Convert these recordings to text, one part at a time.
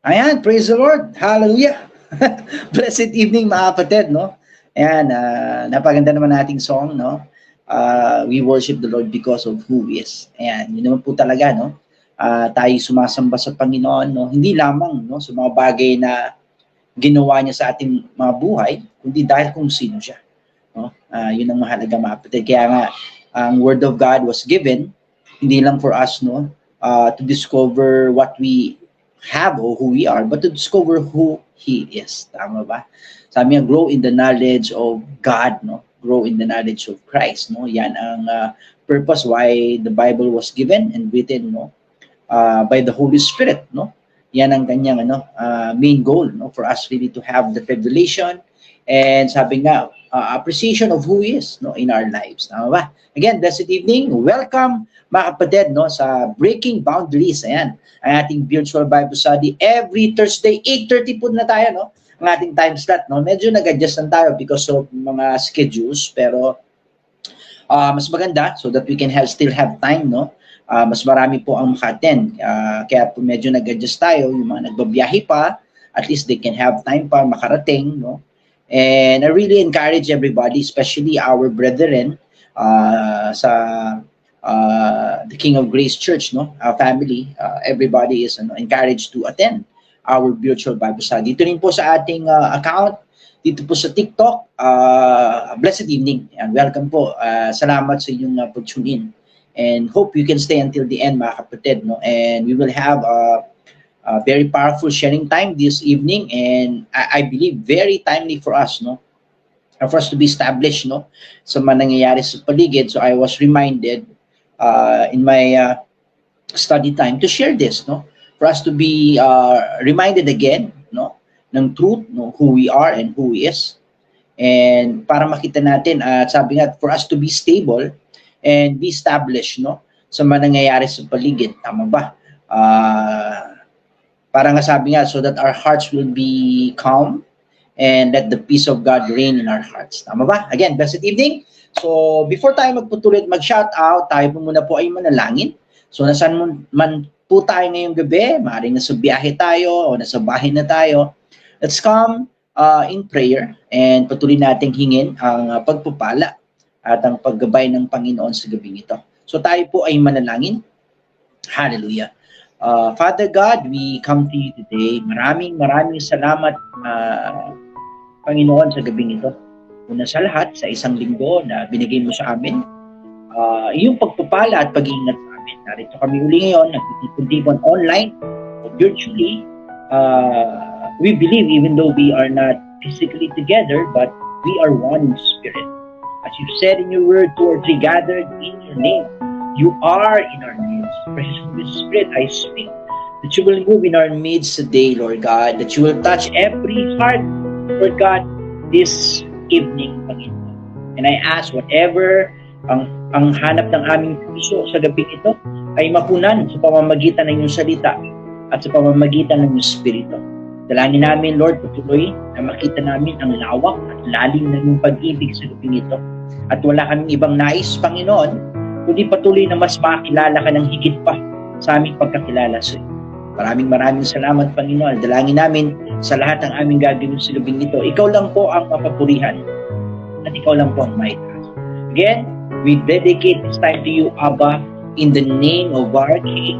Ayan, praise the Lord. Hallelujah. Blessed evening mga kapatid, no? Ayan, napaganda naman nating song, no? We worship the Lord because of who He is. Ayan, yun naman po talaga, no? Tayo sumasamba sa Panginoon, no? Hindi lamang, no? Sa mga bagay na ginawa niya sa ating mga buhay, kundi dahil kung sino siya. No? Yun ang mahalaga mga kapatid. Kaya nga, ang Word of God was given, hindi lang for us, no? To discover what we have or who we are, but to discover who He is. Tama ba? Sabi niya, grow in the knowledge of God, no? Grow in the knowledge of Christ, no? Yan ang purpose why the Bible was given and written, no? By the Holy Spirit, no? Yan ang kanyang main goal, no? For us really to have the revelation and sabi nga, appreciation of who He is, no? In our lives. Tama ba? Again, blessed evening. Welcome mga kapatid, no? Sa Breaking Boundaries. Ayan, ang ating virtual Bible study every Thursday, 8:30 po na tayo, no? Ang ating time slot, no? Medyo nag-adjust lang tayo because of mga schedules, pero mas maganda so that we can still have time, no? Mas marami po ang maka-attend. Kaya po medyo nag-adjust tayo, yung mga nagbabiyahe pa, at least they can have time pa makarating, no? And I really encourage everybody, especially our brethren sa the King of Grace Church, no? Our family, everybody is encouraged to attend our virtual Bible study. Dito rin po sa ating account, dito po sa TikTok. Blessed evening and welcome po. Salamat sa inyong pag-tune in. And hope you can stay until the end, mga kapatid, no? And we will have a very powerful sharing time this evening, and I believe very timely for us, no? For us to be established, no? Sa mga nangyayari sa paligid. So I was reminded in my study time to share this, no? For us to be reminded again, no? Ng truth, no? Who we are and who He is. And para makita natin, sabi nga, for us to be stable and be established, no? Sa mga nangyayari sa paligid. Tama ba? Para nga sabi nga, so that our hearts will be calm and let the peace of God reign in our hearts. Tama ba? Again, blessed evening. So, before tayo magpatuloy at mag-shout out, tayo po muna po ay manalangin. So, nasaan man po tayo ngayong gabi, maaaring nasa biyahe tayo o nasa bahay na tayo, let's come in prayer and patuloy nating hingin ang pagpupala at ang paggabay ng Panginoon sa gabing ito. So tayo po ay manalangin. Hallelujah. Father God, we come to you today. Maraming salamat, Panginoon, sa gabing ito. Una sa lahat, sa isang linggo na binigay mo sa amin, iyong pagpupala at pag-iingat sa amin. Narito kami uli ngayon, nagtitipon-tipon online, virtually. We believe even though we are not physically together, but we are one in spirit. As you said in your word, 2 or 3 gathered in your name, you are in our midst. Precious Holy Spirit, I speak that you will move in our midst today, Lord God, that you will touch every heart, Lord God, this evening, Panginoon. And I ask whatever ang hanap ng aming puso sa gabi ito ay mapunan sa pamamagitan ng iyong salita at sa pamamagitan ng iyong Espiritu. Dalangin namin, Lord, patuloy na makita namin ang lawak at lalim ng iyong pag-ibig sa luping ito. At wala kaming ibang nais, Panginoon, kundi patuloy na mas makilala ka ng higit pa sa aming pagkakilala sa iyo. Maraming salamat, Panginoon. Dalangin namin sa lahat ng aming gagawin sa luping ito. Ikaw lang po ang mapapurihan at ikaw lang po ang maitaas. Again, we dedicate this time to you, Abba, in the name of our King,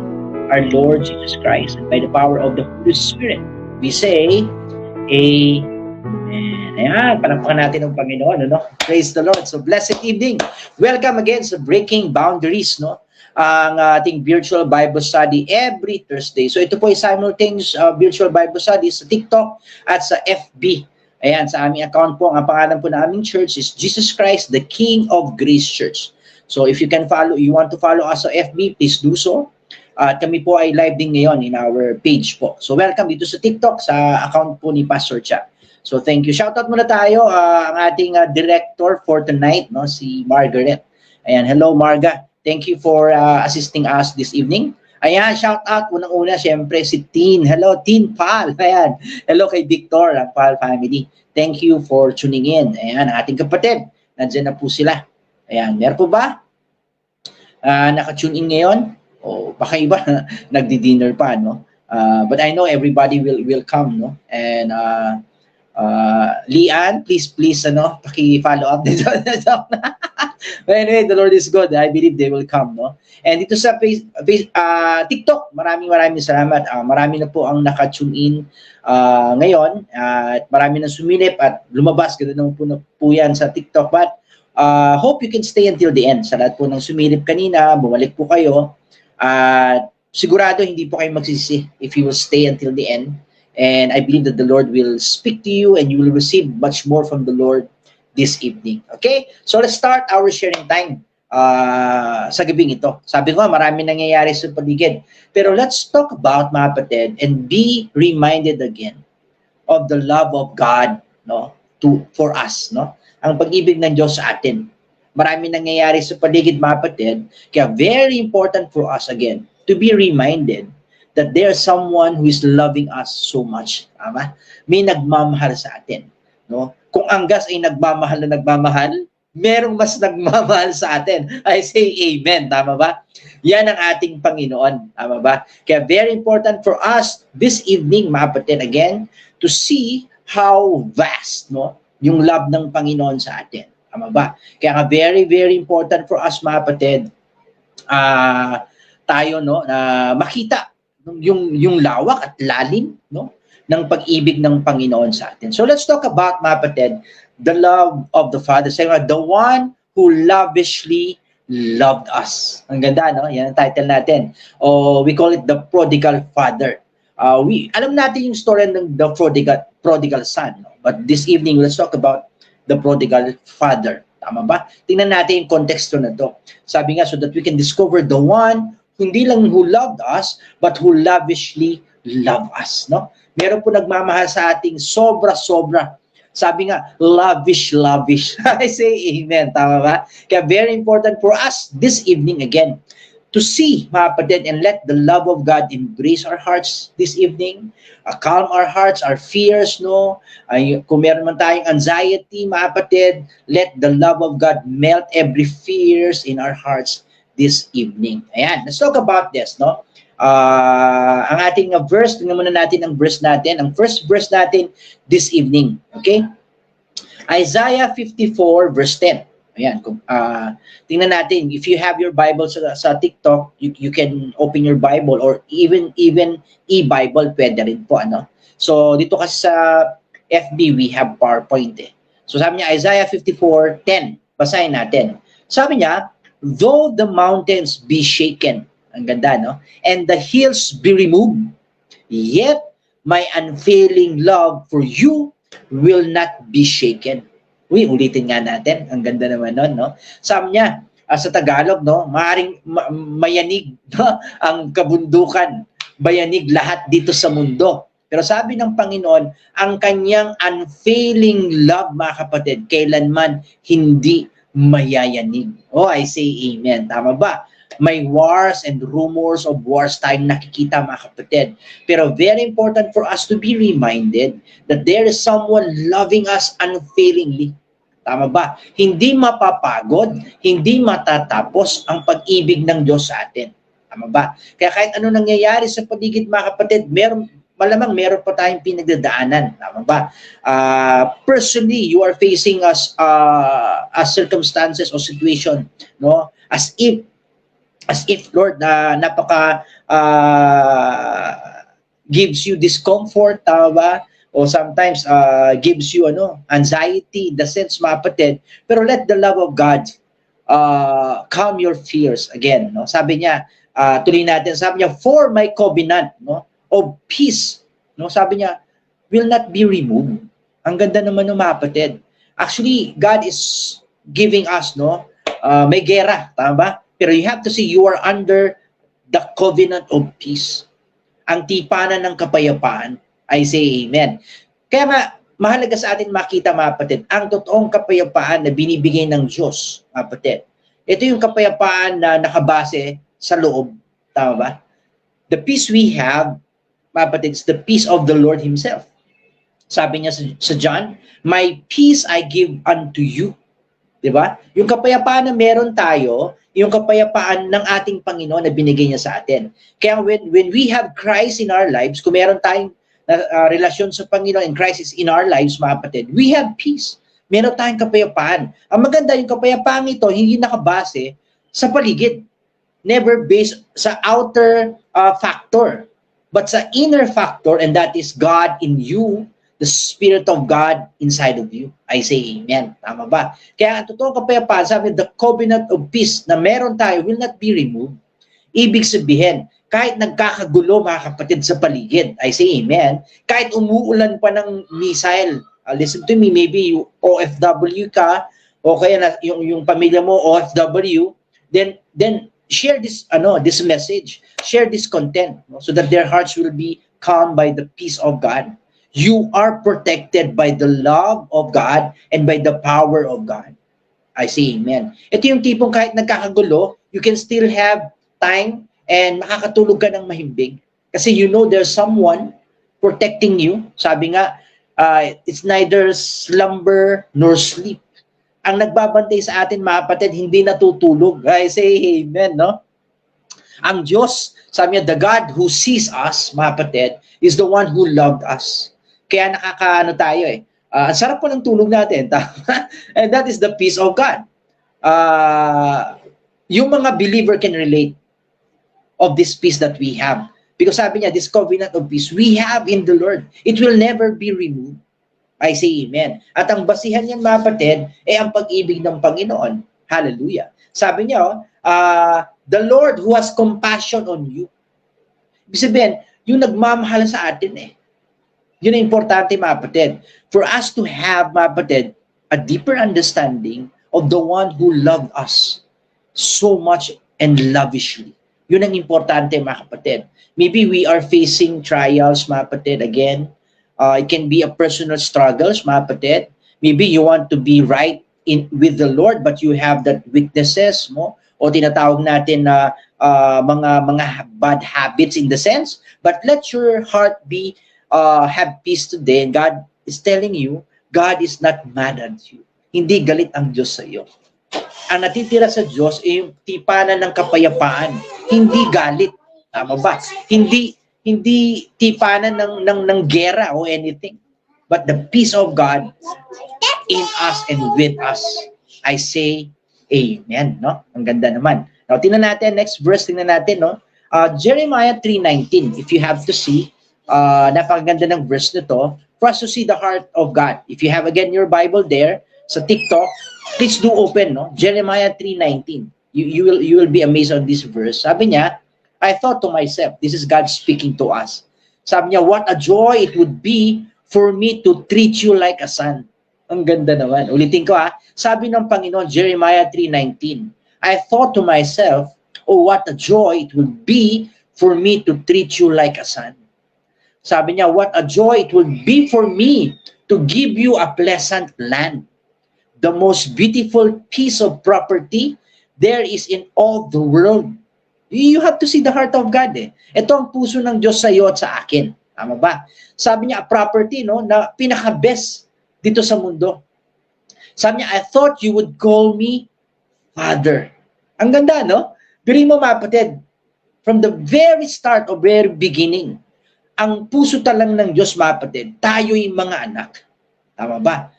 our Lord Jesus Christ, and by the power of the Holy Spirit. We say, Amen. Ayan, panampakan natin ang Panginoon, no? Praise the Lord. So, blessed evening. Welcome again sa Breaking Boundaries, no? Ang ating virtual Bible study every Thursday. So, ito po ay simultaneous virtual Bible study sa TikTok at sa FB. Ayan, sa aming account po, ang pangalan po na aming church is Jesus Christ, the King of Grace Church. So, if you want to follow us sa FB, please do so. At kami po ay live din ngayon in our page po. So welcome dito sa TikTok, sa account po ni Pastor Cha. So thank you. Shoutout muna tayo ang ating director for tonight, no, si Margaret. Ayan, hello Marga. Thank you for assisting us this evening. Ayan, shoutout unang-una syempre si Tin. Hello Tin Pal. Ayan. Hello kay Victor, ang Pal family. Thank you for tuning in. Ayan, ating kapatid. Nandiyan na po sila. Ayan, meron po ba? Naka-tune in ngayon? O baka iba nagdi-dinner pa, no? But I know everybody will come, no? And Lian, please, ano, paki-follow up din sa But anyway, the Lord is good. I believe they will come, no? And dito sa TikTok, maraming salamat. Marami na po ang naka-tune in ngayon. At marami na sumilip at lumabas. Ganoon po yan sa TikTok. But hope you can stay until the end. Sa lahat po ng sumilip kanina, bumalik po kayo. At sigurado hindi po kayo magsisi if you will stay until the end. And I believe that the Lord will speak to you and you will receive much more from the Lord this evening. Okay? So let's start our sharing time sa gabing ito. Sabi ko, marami nangyayari sa paligid. Pero let's talk about, mga kapatid, and be reminded again of the love of God, no, for us, no? Ang pag-ibig ng Diyos sa atin. Marami nangyayari sa paligid, mga kapatid, kaya very important for us again to be reminded that there's someone who is loving us so much. Tama? May nagmamahal sa atin, no? Kung ang gas ay nagmamahal na nagmamahal, merong mas nagmamahal sa atin. I say amen. Tama ba? Yan ang ating Panginoon. Tama ba? Kaya very important for us this evening, mga kapatid, again, to see how vast, no, yung love ng Panginoon sa atin. Tama ba? Kaya nga very important for us, mga kapatid, tayo, no, na makita yung lawak at lalim, no, ng pag-ibig ng Panginoon sa atin. So let's talk about, mga kapatid, the love of the Father. Say, the one who lavishly loved us. Ang ganda, no? Yan ang title natin. O we call it the prodigal father. Alam natin yung story ng the prodigal son. No? But this evening, let's talk about the prodigal father. Tama ba? Tingnan natin yung konteksto na to. Sabi nga, so that we can discover the one hindi lang who loved us, but who lavishly loved us. No? Meron po nagmamahal sa ating sobra-sobra. Sabi nga, lavish. I say amen. Tama ba? Kaya very important for us this evening again to see, mga kapatid, and let the love of God embrace our hearts this evening, calm our hearts, our fears, no? Kung meron man tayong anxiety, mga kapatid, let the love of God melt every fears in our hearts this evening. Ayan, let's talk about this, no? Ang ating verse, tingnan muna natin ang verse natin. Ang first verse natin this evening, okay? Isaiah 54 verse 10. Ayan, tingnan natin. If you have your Bible sa TikTok, you can open your Bible or even e-Bible, pwede rin po, ano? So, dito kasi sa FB, we have PowerPoint eh. So, sabi niya, Isaiah 54:10. Basahin natin. Sabi niya, though the mountains be shaken, ang ganda, no? And the hills be removed, yet my unfailing love for you will not be shaken. Ulitin nga natin. Ang ganda naman nun, no? Sabi niya, sa Tagalog, no? Maaring mayanig, no? Ang kabundukan, bayanig lahat dito sa mundo. Pero sabi ng Panginoon, ang kanyang unfailing love, mga kapatid, kailanman hindi mayayanig. Oh, I say amen. Tama ba? May wars and rumors of wars tayong nakikita, mga kapatid. Pero very important for us to be reminded that there is someone loving us unfailingly. Tama ba? Hindi mapapagod, hindi matatapos ang pag-ibig ng Diyos sa atin. Tama ba? Kaya kahit ano nangyayari sa paligid, mga kapatid, malamang meron pa tayong pinagdadaanan. Tama ba? Personally, you are facing a circumstances or situation, no? As if Lord, napaka gives you discomfort, tama ba? O sometimes gives you anxiety, the sense, mga kapatid. Pero let the love of God calm your fears again, no? Sabi niya, tuloy natin, sabi niya, for my covenant, no, of peace, no, sabi niya, will not be removed. Ang ganda naman ng, mga kapatid. Actually, God is giving us, no, may gera, tama ba? Pero you have to see, you are under the covenant of peace. Ang tipanan ng kapayapaan. I say amen. Kaya nga, mahalaga sa atin makita, mga kapatid, ang totoong kapayapaan na binibigay ng Diyos, mga kapatid. Ito yung kapayapaan na nakabase sa loob. Tama ba? The peace we have, mga kapatid, is the peace of the Lord Himself. Sabi niya sa John, my peace I give unto you. Di ba? Yung kapayapaan na meron tayo, yung kapayapaan ng ating Panginoon na binigay niya sa atin. Kaya when we have Christ in our lives, kung meron tayong relasyon sa Panginoon and Christ is in our lives, mga kapatid, we have peace. Meron tayong kapayapaan. Ang maganda, yung kapayapaan ito, hindi nakabase sa paligid. Never based sa outer factor, but sa inner factor, and that is God in you, the Spirit of God inside of you. I say amen. Tama ba? Kaya ang totoong kapayapaan, sabi, the covenant of peace na meron tayo will not be removed. Ibig sabihin, kahit nagkakagulo mga kapatid sa paligid, I say amen, kahit umuulan pa ng missile, listen to me, maybe you OFW ka, o kaya na, yung pamilya mo OFW, then share this this message, share this content, no? So that their hearts will be calmed by the peace of God. You are protected by the love of God and by the power of God. I say amen. Ito yung tipong kahit nagkakagulo, you can still have time and makakatulog ka ng mahimbing. Kasi you know there's someone protecting you. Sabi nga, it's neither slumber nor sleep. Ang nagbabantay sa atin, mga kapatid, hindi natutulog. I say amen, no? Ang Diyos, sabi niya, the God who sees us, mga kapatid, is the one who loved us. Kaya nakakaano tayo eh. Ang sarap po ng tulog natin. And that is the peace of God. Yung mga believer can relate of this peace that we have. Because sabi niya, this covenant of peace we have in the Lord. It will never be removed. I say amen. At ang basihan niyan, mga kapatid, ay ang pag-ibig ng Panginoon. Hallelujah. Sabi niya, the Lord who has compassion on you. Ibig sabihin, yung nagmamahal sa atin eh. Yun ang importante, mga kapatid. For us to have, mga kapatid, a deeper understanding of the one who loved us so much and lavishly. Yun ang importante, mga kapatid. Maybe we are facing trials, mga kapatid, again. It can be a personal struggles, mga kapatid. Maybe you want to be right with the Lord, but you have that weaknesses mo, o tinatawag natin na mga bad habits in the sense. But let your heart be have peace today, and God is telling you, God is not mad at you. Hindi galit ang Diyos sa iyo. Ang natitira sa Diyos ay yung tipanan ng kapayapaan, hindi galit. Tama ba? Hindi tipanan ng gera o anything, but the peace of God in us and with us. I say amen, no? Ang ganda naman. Now, tingnan natin, next verse, tingnan natin, no? Jeremiah 3:19, if you have to see, napakaganda ng verse nito, for us to see the heart of God. If you have again your Bible there, sa TikTok, please do open, no? Jeremiah 3:19. You will be amazed on this verse. Sabi niya, I thought to myself, this is God speaking to us. Sabi niya, what a joy it would be for me to treat you like a son. Ang ganda naman. Ulitin ko ha. Sabi ng Panginoon, Jeremiah 3:19, I thought to myself, oh, what a joy it would be for me to treat you like a son. Sabi niya, what a joy it would be for me to give you a pleasant land. The most beautiful piece of property there is in all the world. You have to see the heart of God eh. Ito ang puso ng Diyos sa iyo at sa akin. Tama ba? Sabi niya, a property, no, na pinaka-best dito sa mundo. Sabi niya, I thought you would call me Father. Ang ganda, no? Biri mo, mga kapatid, from the very start or very beginning, ang puso talang ng Diyos, mga kapatid, tayo'y mga anak. Tama ba?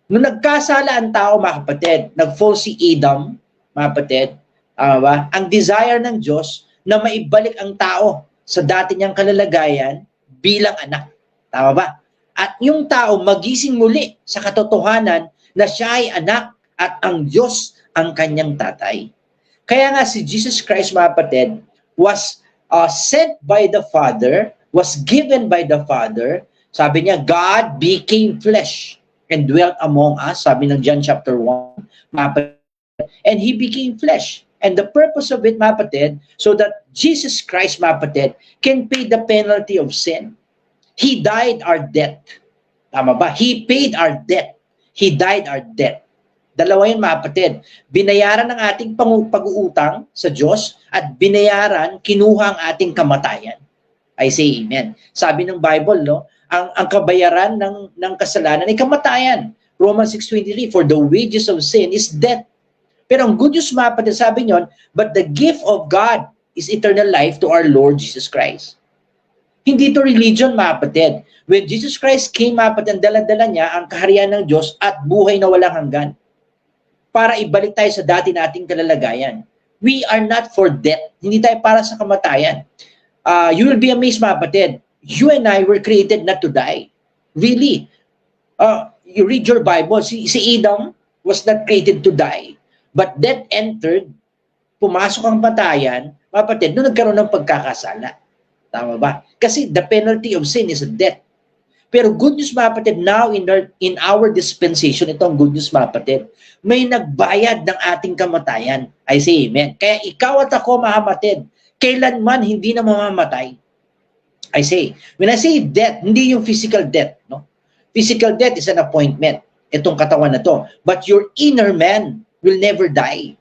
Nung nagkasala ang tao, mga kapatid, nag-fall si Adam, mga kapatid, tama ba? Ang desire ng Diyos na maibalik ang tao sa dati niyang kalalagayan bilang anak. Tama ba? At yung tao magising muli sa katotohanan na siya ay anak at ang Diyos ang kanyang tatay. Kaya nga si Jesus Christ, mga kapatid, was sent by the Father, was given by the Father. Sabi niya, God became flesh and dwelt among us. Sabi ng John chapter 1, mga kapatid. And He became flesh. And the purpose of it, mga kapatid, so that Jesus Christ, mga kapatid, can pay the penalty of sin. He died our debt. Tama ba? He paid our debt. He died our debt. Dalawa yun, mga kapatid. Binayaran ng ating pag-uutang sa Diyos at binayaran, kinuha ang ating kamatayan. I say amen. Sabi ng Bible, no, ang kabayaran ng kasalanan ay kamatayan. Romans 6:23, for the wages of sin is death. Pero ang good news, mga kapatid, sabi nyon, but the gift of God is eternal life to our Lord Jesus Christ. Hindi to religion, mga kapatid. When Jesus Christ came, mga kapatid, dala-dala niya ang kaharian ng Diyos at buhay na walang hanggan para ibalik tayo sa dati nating kalalagayan. We are not for death. Hindi tayo para sa kamatayan. You will be amazed, mga kapatid. You and I were created not to die. Really. You read your Bible. Si Adam was not created to die. But death entered, pumasok ang patayan, mga kapatid, doon nagkaroon ng pagkakasala. Tama ba? Kasi the penalty of sin is death. Pero good news, mga kapatid, now in our dispensation, ito ang good news, mga kapatid, may nagbayad ng ating kamatayan. I say amen. Kaya ikaw at ako, mga kapatid, kailanman hindi na mamamatay. I say, when I say death, hindi yung physical death, no? Physical death is an appointment, itong katawan na to. But your inner man will never die.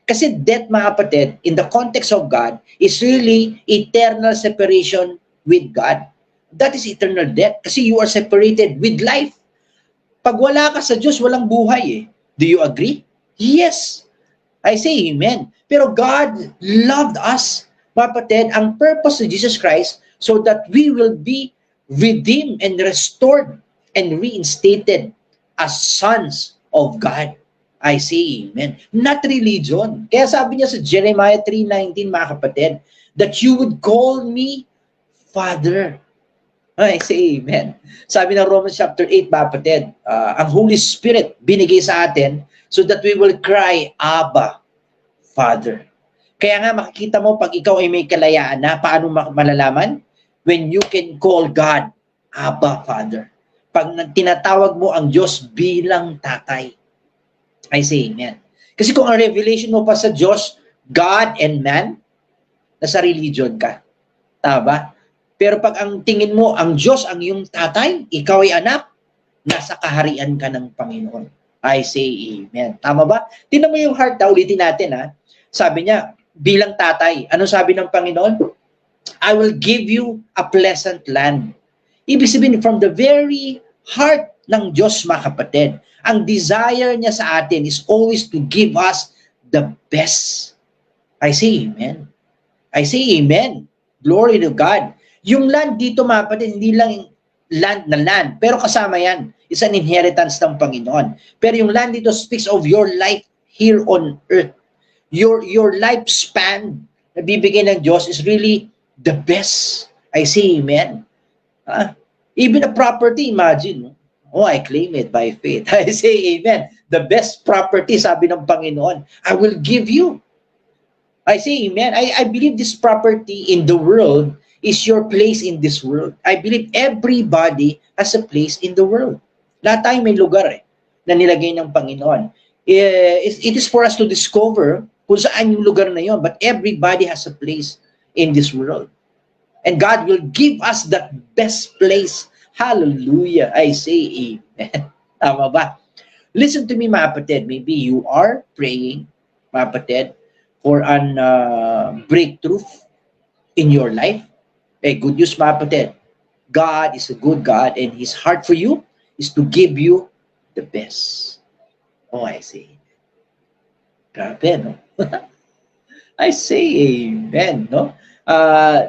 Kasi death, mga kapatid, in the context of God, is really eternal separation with God. That is eternal death. Kasi you are separated with life. Pag wala ka sa Diyos, walang buhay eh. Do you agree? Yes. I say amen. Pero God loved us, mga kapatid, ang purpose of Jesus Christ so that we will be redeemed and restored and reinstated as sons of God. I say amen. Not religion. Kaya sabi niya sa Jeremiah 3:19, mga kapatid, that you would call me Father. I say amen. Sabi ng Romans chapter 8, mga kapatid, ang Holy Spirit binigay sa atin so that we will cry, Abba, Father. Kaya nga makikita mo pag ikaw ay may kalayaan na, paano malalaman? When you can call God, Abba, Father. Pag tinatawag mo ang Diyos bilang tatay. I say amen. Kasi kung ang revelation mo pa sa Diyos, God and man, nasa religion ka. Tama ba? Pero pag ang tingin mo, ang Diyos ang iyong tatay, ikaw ay anak, nasa kaharian ka ng Panginoon. I say amen. Tama ba? Tingnan mo yung heart, ulitin natin ha. Sabi niya, bilang tatay, ano sabi ng Panginoon? I will give you a pleasant land. Ibig sabihin, from the very heart ng Diyos, mga kapatid, ang desire niya sa atin is always to give us the best. I say amen. I say amen. Glory to God. Yung land dito, mga kapatid, hindi lang land na land, pero kasama yan. It's an inheritance ng Panginoon. Pero yung land dito speaks of your life here on earth. Your lifespan na bibigyan ng Diyos is really the best. I say amen. Even a property, imagine, oh, I claim it by faith. I say amen. The best property, sabi ng Panginoon, I will give you. I say amen. I believe this property in the world is your place in this world. I believe everybody has a place in the world. Lahat tayo may lugar na nilagay ng Panginoon. It is for us to discover kung saan yung lugar na yon. But everybody has a place in this world. And God will give us that best place. Hallelujah. I say amen. Tama ba? Listen to me, mga kapatid. Maybe you are praying, mga kapatid, for an breakthrough in your life. Good news, mga kapatid. God is a good God and His heart for you is to give you the best. Oh, I say. Grabe, no? I say amen, no?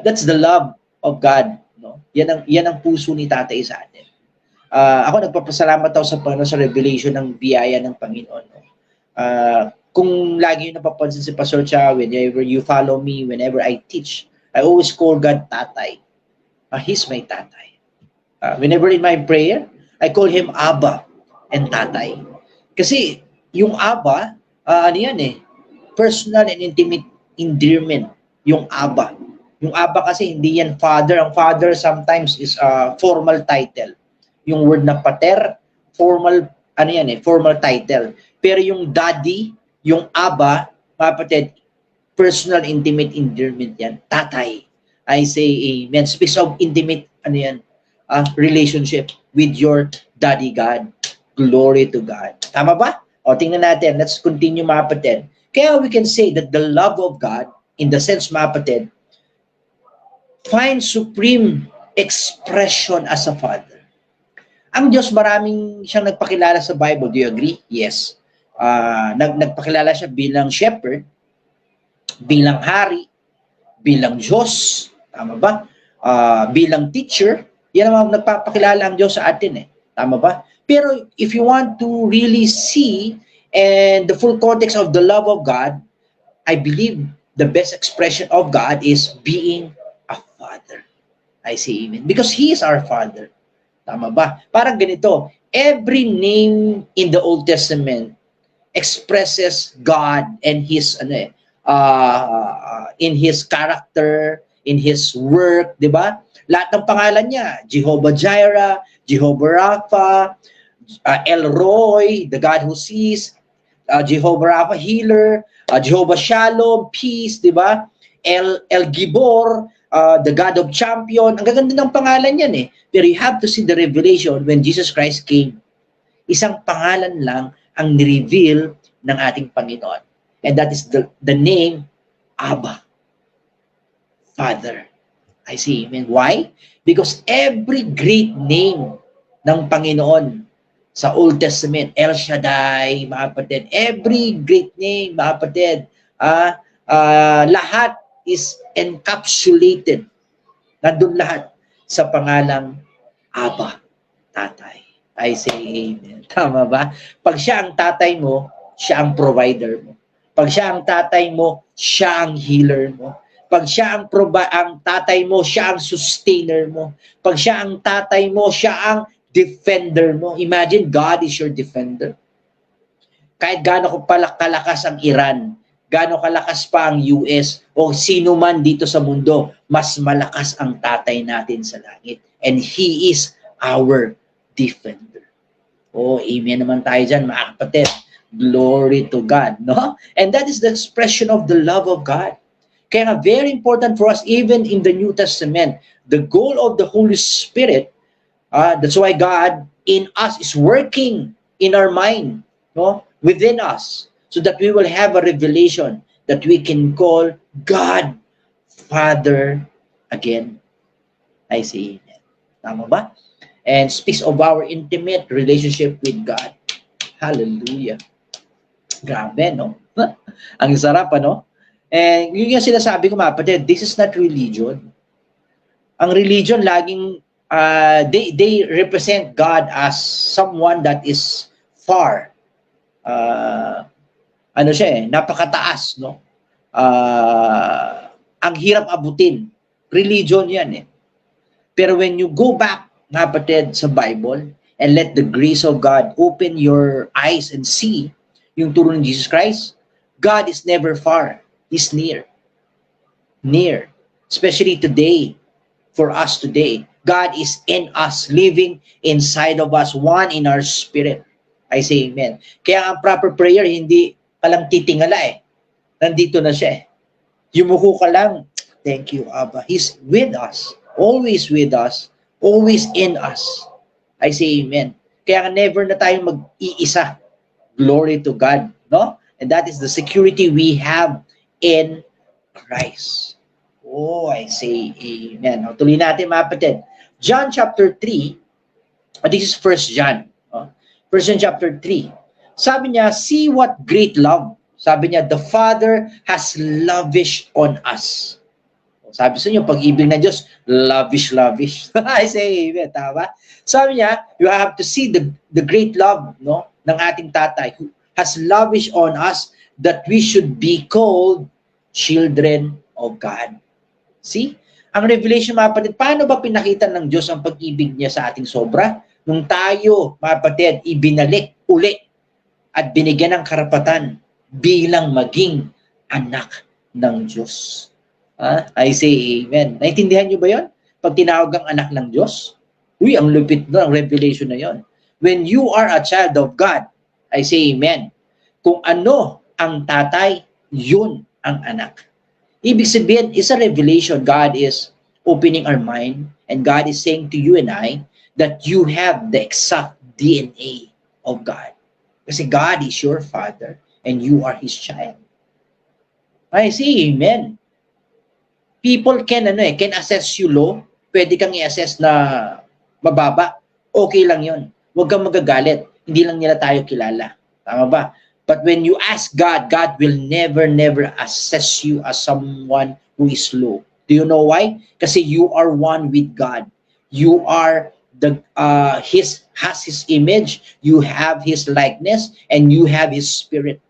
That's the love of God. No? Yan ang puso ni Tatay sa atin. Ako nagpapasalamat ako sa Panginoon sa revelation ng biyaya ng Panginoon. No? Kung lagi yung napapansin si Pastor Cha, whenever you follow me, whenever I teach, I always call God Tatay. He's my Tatay. Whenever in my prayer, I call Him Abba and Tatay. Kasi yung Abba, ano yan personal and intimate endearment. Yung Abba. Yung Abba kasi hindi yan father. Ang father sometimes is a formal title. Yung word na pater, formal, formal title. Pero yung daddy, yung Abba, mga kapatid, personal, intimate endearment yan. Tatay. I say amen. Speaks of intimate, relationship with your daddy God. Glory to God. Tama ba? O, tingnan natin. Let's continue, mga kapatid. Kaya we can say that the love of God, in the sense, mga kapatid, finds supreme expression as a father. Ang Diyos, maraming siyang nagpakilala sa Bible. Do you agree? Yes. Nagpakilala siya bilang shepherd, bilang hari, bilang Diyos. Tama ba? Bilang teacher. Yan ang nagpapakilala ang Diyos sa atin. Tama ba? Pero if you want to really see and the full context of the love of God, I believe the best expression of God is being a father. I say amen. Because He is our Father. Tama ba? Parang ganito, every name in the Old Testament expresses God and His in His character, in His work, di ba? Lahat ng pangalan niya, Jehovah Jireh, Jehovah Rapha, El Roy, the God who sees, Jehovah Rapha, healer, Jehovah Shalom, peace, di ba? El Gibor, the God of champion. Ang gaganda ng pangalan yan eh. Pero you have to see the revelation when Jesus Christ came. Isang pangalan lang ang ni-reveal ng ating Panginoon. And that is the name Abba, Father. I see. Amen. Why? Because every great name ng Panginoon sa Old Testament, El Shaddai, mga kapatid, every great name, mga kapatid, lahat is encapsulated. Nandun lahat sa pangalang Abba, Tatay. I say amen. Tama ba? Pag siya ang tatay mo, siya ang provider mo. Pag siya ang tatay mo, siya ang healer mo. Pag siya ang tatay mo, siya ang sustainer mo. Pag siya ang tatay mo, siya ang defender mo. Imagine, God is your defender. Kahit gaano ko pala kalakas ang Iran, gaano kalakas pa ang US, o sino man dito sa mundo, mas malakas ang tatay natin sa langit. And He is our defender. Oh, amen naman tayo dyan, mga kapatid. Glory to God, no? And that is the expression of the love of God. Kaya very important for us, even in the New Testament, the goal of the Holy Spirit, that's why God in us is working in our mind, no? Within us, so that we will have a revelation that we can call God Father again. I say amen. Tama ba? And speaks of our intimate relationship with God. Hallelujah. Grabe, no? Ang sarap, ano? And yun yung sinasabi ko, mga kapatid, this is not religion. Ang religion, laging, they represent God as someone that is far. Ano siya napakataas, no? Ang hirap abutin. Religion yan eh. Pero when you go back, mga kapatid, sa Bible, and let the grace of God open your eyes and see yung turo ng Jesus Christ, God is never far. He's near. Near. Especially today, for us today. God is in us, living inside of us, one in our spirit. I say amen. Kaya ang proper prayer, hindi ka lang titingala eh. Nandito na siya eh. Yumuko ka lang, thank you, Abba. He's with us, always in us. I say amen. Kaya never na tayong mag-iisa. Glory to God, no? And that is the security we have in Christ. Oh, I say amen. O, tuloy natin, mga kapatid. John chapter 3, this is 1 John. 1 John chapter 3. Sabi niya, see what great love. Sabi niya, the Father has lavished on us. Sabi sa inyo, pag-ibig ng Diyos, lavish. I say amen, tama? Sabi niya, you have to see the great love, no, ng ating tatay who has lavished on us that we should be called children of God. See? Ang revelation, mga kapatid, paano ba pinakita ng Diyos ang pag-ibig niya sa ating sobra? Nung tayo, mga kapatid, ibinalik uli at binigyan ng karapatan bilang maging anak ng Diyos. I say amen. Naintindihan niyo ba yon? Pag tinawag ang anak ng Diyos, uy, ang lupit na, ang revelation na yon. When you are a child of God, I say amen. Kung ano ang tatay, yun ang anak. Ibig sabihin, is a revelation. God is opening our mind and God is saying to you and I that you have the exact DNA of God. Kasi God is your Father and you are His child. I say amen. People can assess you low. Pwede kang i-assess na mababa. okay lang yun. Huwag kang magagalit. Hindi lang nila tayo kilala. Tama ba? But when you ask God, God will never, never assess you as someone who is low. Do you know why? Kasi you are one with God. You are has His image, you have His likeness, and you have His spirit.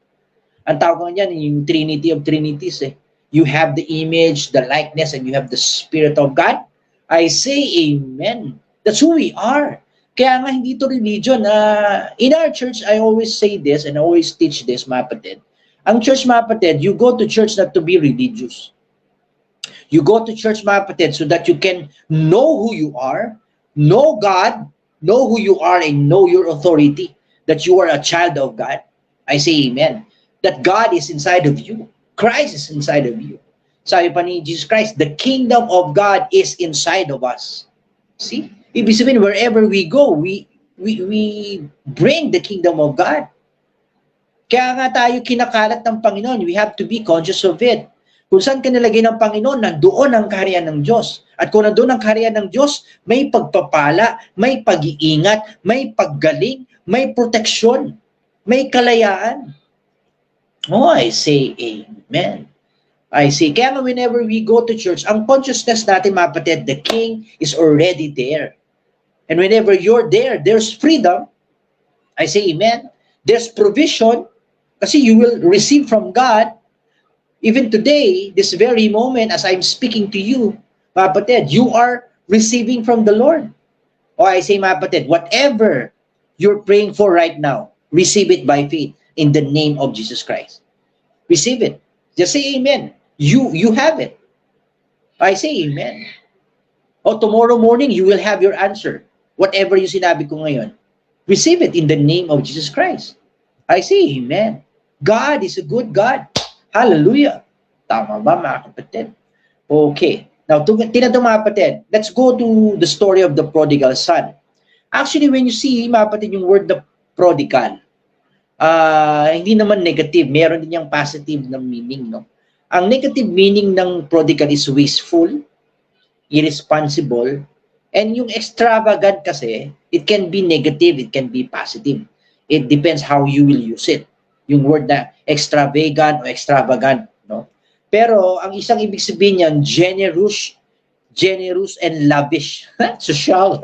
Ang tawag ko niyan, yung Trinity of Trinities eh. You have the image, the likeness, and you have the Spirit of God. I say amen. That's who we are. Kaya nga hindi to religion. In our church, I always say this and I always teach this, mga kapatid. Ang church, mga kapatid, you go to church not to be religious. You go to church, mga kapatid, so that you can know who you are, know God, know who you are, and know your authority, that you are a child of God. I say amen. That God is inside of you. Christ is inside of you. Sabi pa ni Jesus Christ, the kingdom of God is inside of us. See? Ibig sabihin, wherever we go, we bring the kingdom of God. Kaya nga tayo kinakalat ng Panginoon. We have to be conscious of it. Kung saan ka nilagay ng Panginoon, nandoon ang kaharian ng Diyos. At kung nandoon ang kaharian ng Diyos, may pagpapala, may pag-iingat, may paggaling, may proteksyon, may kalayaan. Oh, I say amen. I see. Kaya nga whenever we go to church, ang consciousness natin, mga kapatid, the King is already there. And whenever you're there, there's freedom. I say amen. There's provision kasi you will receive from God. Even today, this very moment, as I'm speaking to you, mga kapatid, you are receiving from the Lord. O I say, mga kapatid, whatever you're praying for right now, receive it by faith in the name of Jesus Christ. Receive it. Just say amen. You have it. I say amen. O tomorrow morning, you will have your answer. Whatever yung sinabi ko ngayon, receive it in the name of Jesus Christ. I say amen. God is a good God. Hallelujah. Tama ba, mga kapatid? Okay. Now, tinatong mga kapatid, let's go to the story of the prodigal son. Actually, when you see, mga kapatid, yung word the prodigal, hindi naman negative. Meron din yung positive na meaning, no? Ang negative meaning ng prodigal is wasteful, irresponsible, and yung extravagant kasi, it can be negative, it can be positive. It depends how you will use it. Yung word na extravagant o extravagant, no? Pero ang isang ibig sabihin niyan, generous and lavish. Social.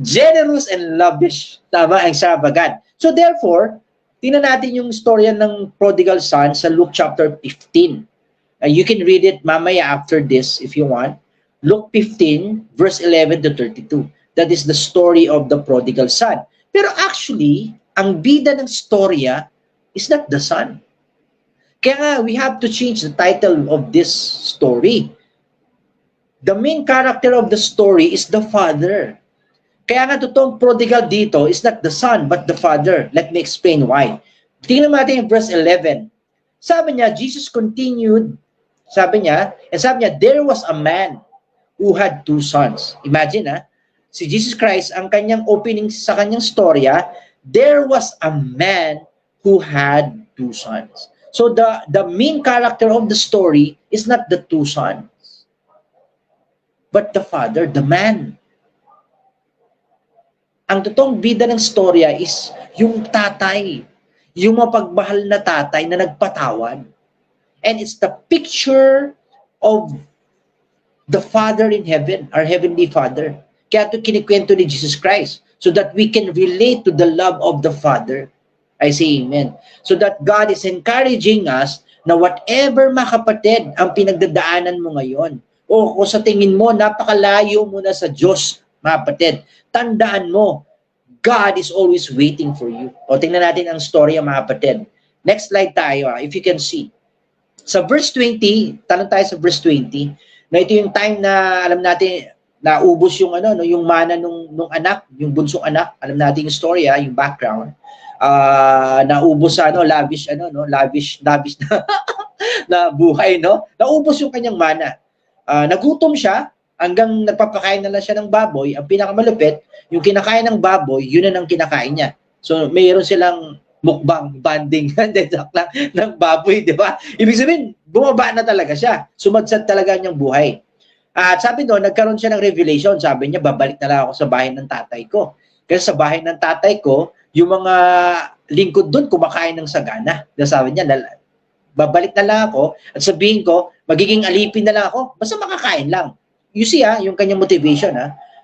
Generous and lavish. Tama, extravagant. So therefore, tingnan natin yung storya ng prodigal son sa Luke chapter 15. You can read it mamaya after this if you want. Luke 15, verse 11 to 32. That is the story of the prodigal son. Pero actually, ang bida ng storya is not the son. Kaya nga, we have to change the title of this story. The main character of the story is the father. Kaya nga, totoong prodigal dito is not the son, but the father. Let me explain why. Tingnan natin yung verse 11. Sabi niya, Jesus continued, sabi niya, there was a man who had two sons. Imagine, si Jesus Christ, ang kanyang opening sa kanyang storya, there was a man who had two sons. So the main character of the story is not the two sons, but the father, the man. Ang totoong bida ng storya is yung tatay, yung mapagmahal na tatay na nagpatawad. And it's the picture of the Father in heaven, our Heavenly Father. Kaya ito kinikwento ni Jesus Christ so that we can relate to the love of the Father. I say amen. So that God is encouraging us na whatever, mga kapatid, ang pinagdadaanan mo ngayon, o kung sa tingin mo, napakalayo mo na sa Diyos, mga kapatid, tandaan mo, God is always waiting for you. O tingnan natin ang storya, mga kapatid. Next slide tayo, if you can see. Sa verse 20, tanong tayo sa verse 20, na ito yung time na alam natin naubos yung yung mana nung anak, yung bunsong anak, alam natin yung story, yung background. Naubos sa lavish lavish na, na buhay, no? Naubos yung kanyang mana. Nagutom siya hanggang nagpapakain na lang siya ng baboy. Ang pinakamalupit, yung kinakain ng baboy, yun na ang kinakain niya. So mayroon silang mukbang, banding, ng baboy, di ba? Ibig sabihin, bumaba na talaga siya. Sumadsad talaga niyang buhay. At sabi doon, nagkaroon siya ng revelation. Sabi niya, babalik na lang ako sa bahay ng tatay ko. Kasi sa bahay ng tatay ko, yung mga lingkod doon kumakain ng sagana. Sabi niya, babalik na lang ako at sabihin ko, magiging alipin na lang ako, basta makakain lang. You see, yung kanyang motivation.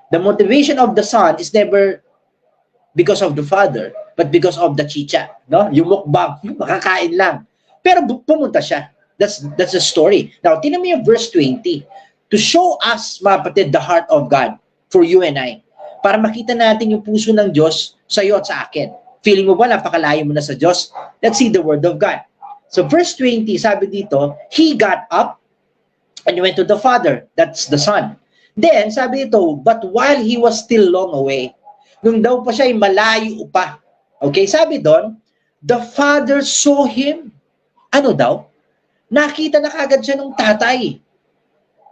The motivation of the son is never because of the father, but because of the chicha. No? Yung mukbang, yung makakain lang. Pero pumunta siya. That's the story. Now, tingnan mo yung verse 20. To show us, mga kapatid, the heart of God for you and I. Para makita natin yung puso ng Diyos sa iyo at sa akin. Feeling mo ba napakalayo mo na sa Diyos? Let's see the word of God. So verse 20, sabi dito, he got up and went to the father. That's the son. Then, sabi dito, but while he was still long away, nung daw pa siya ay malayo pa. Okay, sabi doon, the father saw him. Ano daw? Nakita na kagad siya ng tatay.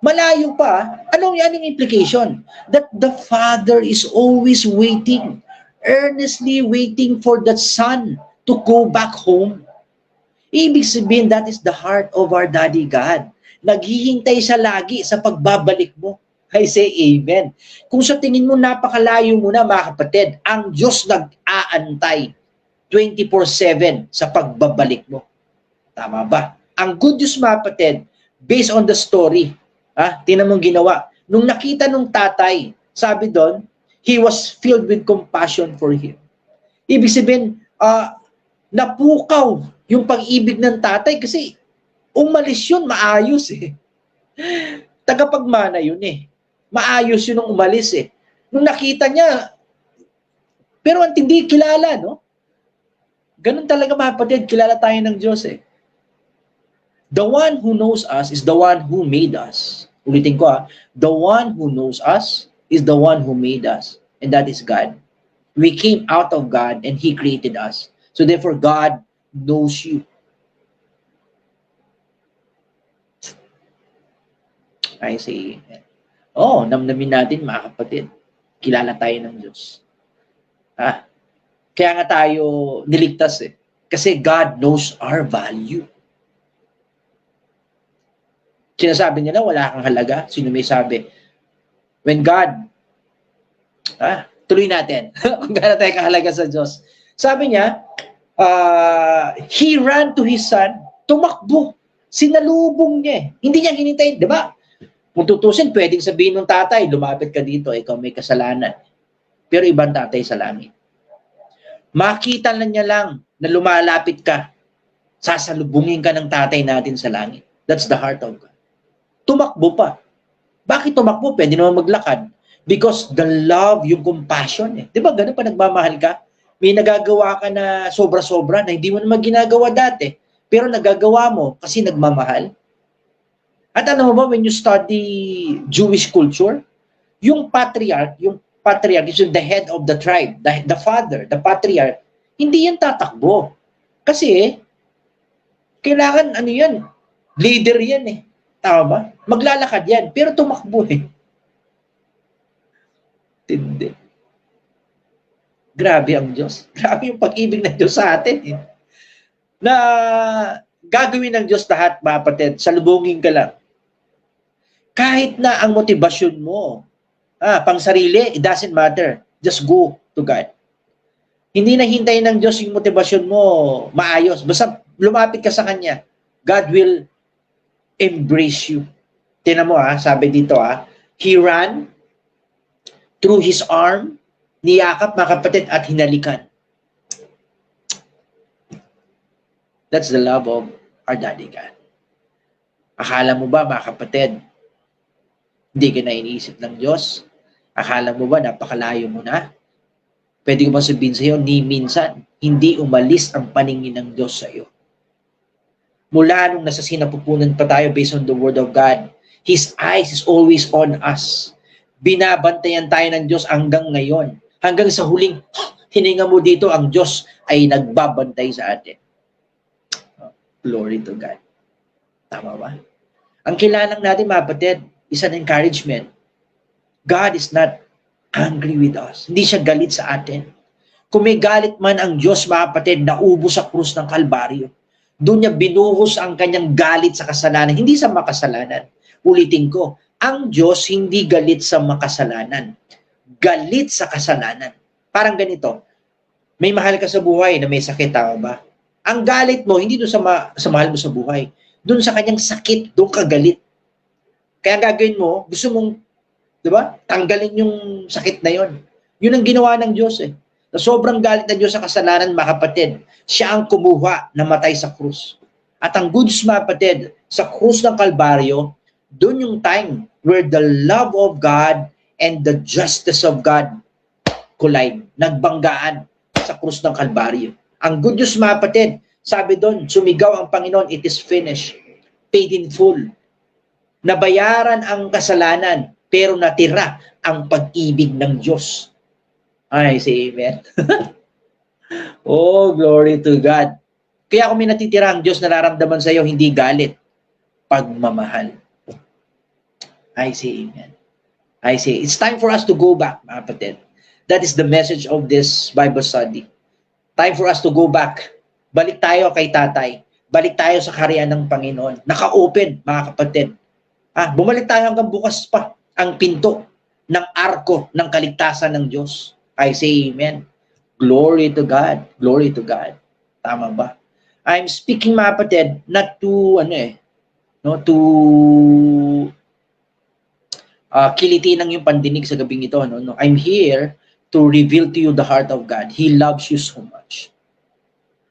Malayo pa. Anong implication? That the father is always waiting, earnestly waiting for the son to go back home. Ibig sabihin, that is the heart of our Daddy God. Naghihintay siya lagi sa pagbabalik mo. I say amen. Kung sa tingin mo napakalayo mo na, mga kapatid, ang Diyos nag-aantay 24/7 sa pagbabalik mo. Tama ba? Ang good news, mga kapatid, based on the story, tingnan mong ginawa. Nung nakita nung tatay, sabi doon, he was filled with compassion for him. Ibig sabihin, napukaw yung pag-ibig ng tatay kasi umalis yun, maayos eh. Tagapagmana yun eh. Maayos yun nung umalis eh. Nung nakita niya, pero ang hindi kilala, no? Ganun talaga, mga kapatid, kilala tayo ng Diyos eh. The one who knows us is the one who made us. Ulitin ko the one who knows us is the one who made us. And that is God. We came out of God and He created us. So therefore, God knows you. I say, namnamin natin, mga kapatid. Kilala tayo ng Diyos. Kaya nga tayo niligtas eh. Kasi God knows our value. Sinasabi nila, wala kang halaga. Sino may sabi? When God, tuloy natin. Kung gano'n tayo kahalaga sa Diyos. Sabi niya, He ran to His son, tumakbo. Sinalubong niya eh. Hindi niya hinintay, di ba? Kung tutusin, pwedeng sabihin ng tatay, lumapit ka dito, ikaw may kasalanan. Pero ibang tatay sa langit. Makita na niya lang na lumalapit ka, sasalubungin ka ng tatay natin sa langit. That's the heart of God. Tumakbo pa. Bakit tumakbo? Pwede naman maglakad. Because the love, yung compassion. Di ba ganun pa nagmamahal ka? May nagagawa ka na sobra-sobra na hindi mo naman ginagawa dati. Pero nagagawa mo kasi nagmamahal. At ano mo ba, when you study Jewish culture, yung patriarch is the head of the tribe, the father, the patriarch, hindi yan tatakbo. Kasi, kailangan, leader yan eh. Tama ba? Maglalakad yan, pero tumakbo eh. Tindi. Grabe ang Diyos. Grabe yung pag-ibig ng Diyos sa atin eh. Na gagawin ng Diyos lahat, mga kapatid, salubungin ka lang. Kahit na ang motibasyon mo, pang sarili, it doesn't matter. Just go to God. Hindi na hintayin ng Diyos yung motibasyon mo maayos. Basta lumapit ka sa Kanya. God will embrace you. Tingnan mo sabi dito He ran through His arm, niyakap, mga kapatid, at hinalikan. That's the love of our Daddy God. Akala mo ba, mga kapatid, hindi ka na iniisip ng Diyos? Akala mo ba napakalayo mo na? Pwede ko bang sabihin sa iyo, ni minsan, hindi umalis ang paningin ng Diyos sa iyo. Mula nung nasa sinapupunan pa tayo based on the Word of God, His eyes is always on us. Binabantayan tayo ng Diyos hanggang ngayon. Hanggang sa huling hininga mo dito, ang Diyos ay nagbabantay sa atin. Glory to God. Tama ba? Ang kailangan natin, mga kapatid, is an encouragement. God is not angry with us. Hindi siya galit sa atin. Kung may galit man ang Diyos, mga kapatid, naubos sa krus ng Kalbaryo. Doon niya binuhos ang kanyang galit sa kasalanan, hindi sa makasalanan. Ulitin ko, ang Diyos hindi galit sa makasalanan. Galit sa kasalanan. Parang ganito, may mahal ka sa buhay na may sakit, tama ba? Ang galit mo, hindi doon sa mahal mo sa buhay. Doon sa kanyang sakit, doon ka galit. Kaya gagawin mo, gusto mong, di ba, tanggalin yung sakit na yon. Yun ang ginawa ng Diyos eh. Na sobrang galit ng Diyos sa kasalanan, mga kapatid. Siya ang kumuha na matay sa krus. At ang good news, mga kapatid, sa krus ng Kalbaryo, doon yung time where the love of God and the justice of God collide, nagbanggaan sa krus ng Kalbaryo. Ang good news, mga kapatid, sabi doon, sumigaw ang Panginoon, it is finished, paid in full. Nabayaran ang kasalanan, pero natira ang pag-ibig ng Diyos. Ay, say amen. Oh, glory to God. Kaya kung may natitira ang Diyos, nararamdaman sa iyo, hindi galit, pagmamahal. I say amen. I say, it's time for us to go back, mga kapatid. That is the message of this Bible study. Time for us to go back. Balik tayo kay Tatay. Balik tayo sa kaharian ng Panginoon. Naka-open, mga kapatid. Bumalik tayo hanggang bukas pa ang pinto ng arko ng kaligtasan ng Diyos. I say amen. Glory to God. Glory to God. Tama ba? I'm speaking, mga kapatid, not to, to kilitin ng yung pandinig sa gabing ito. No? I'm here to reveal to you the heart of God. He loves you so much.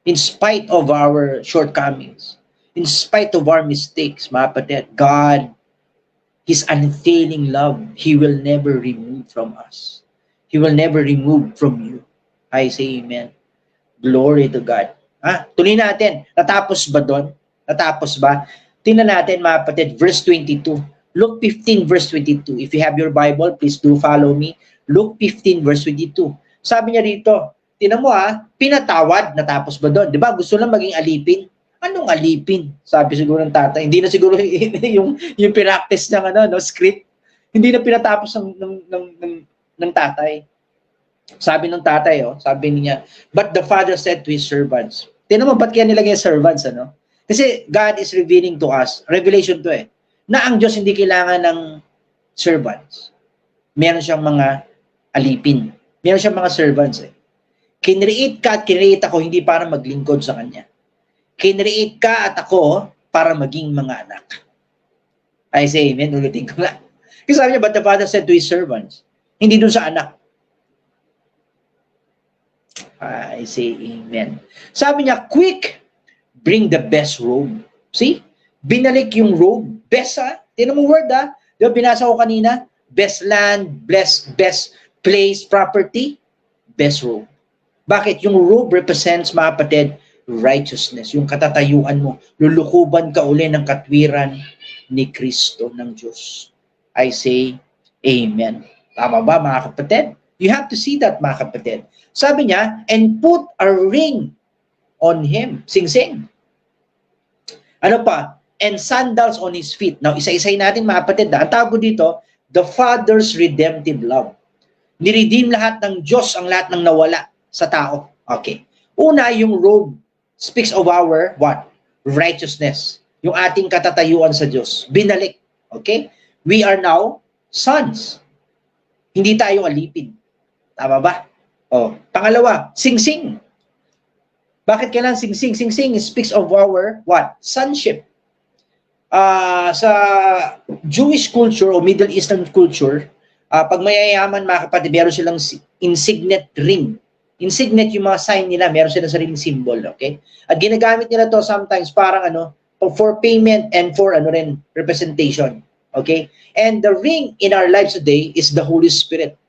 In spite of our shortcomings, in spite of our mistakes, mga kapatid, God, His unfailing love, He will never remove from us. He will never remove from you. I say amen. Glory to God. Tuloy natin. Natapos ba doon? Natapos ba? Tingnan natin, mga kapatid, verse 22. Luke 15, verse 22. If you have your Bible, please do follow me. Luke 15, verse 22. Sabi niya rito, tinan mo pinatawad, natapos ba doon? Di ba? Gusto lang maging alipin. Anong alipin? Sabi siguro ng tatay. Hindi na siguro yung practice ng script. Hindi na pinatapos ng tatay. Sabi ng tatay, sabi niya, but the father said to his servants. Tinan mo, ba't kaya nilagay servants, Kasi God is revealing to us, revelation to na ang Diyos hindi kailangan ng servants. Meron siyang mga alipin. Meron siyang mga servants Kinreate ka at kinreate ako hindi para maglingkod sa Kanya. Kinreate ka at ako para maging mga anak. I say amen. Ulitin ko nga. Kasi sabi niya, but the father said to his servants, hindi dun sa anak. I say amen. Sabi niya, quick, bring the best robe. See? Binalik yung robe. Best Tinan mo word Diba binasa ko kanina? Best land, best place, property, best robe. Bakit? Yung robe represents, mga kapatid, righteousness. Yung katatayuan mo. Lulukuban ka uli ng katwiran ni Kristo ng Diyos. I say, amen. Tama ba, mga kapatid? You have to see that, mga kapatid. Sabi niya, and put a ring on him. Sing-sing. Ano pa? And sandals on his feet. Now, isa-isay natin, mga kapatid. Ang tawag dito, the Father's redemptive love. Niredeem lahat ng Diyos ang lahat ng nawala sa tao. Okay. Una, yung robe speaks of our, what? Righteousness. Yung ating katatayuan sa Diyos. Binalik. Okay? We are now sons. Hindi tayo alipin. Tama ba? Pangalawa, sing-sing. Bakit kailangan sing-sing? Sing-sing speaks of our, what? Sonship. Sa Jewish culture o Middle Eastern culture, pag mayayaman, mga kapatid, meron silang insignet ring. Insignet yung mga sign nila, meron silang sariling symbol, okay? At ginagamit nila to sometimes parang for payment and for representation, okay? And the ring in our lives today is the Holy Spirit.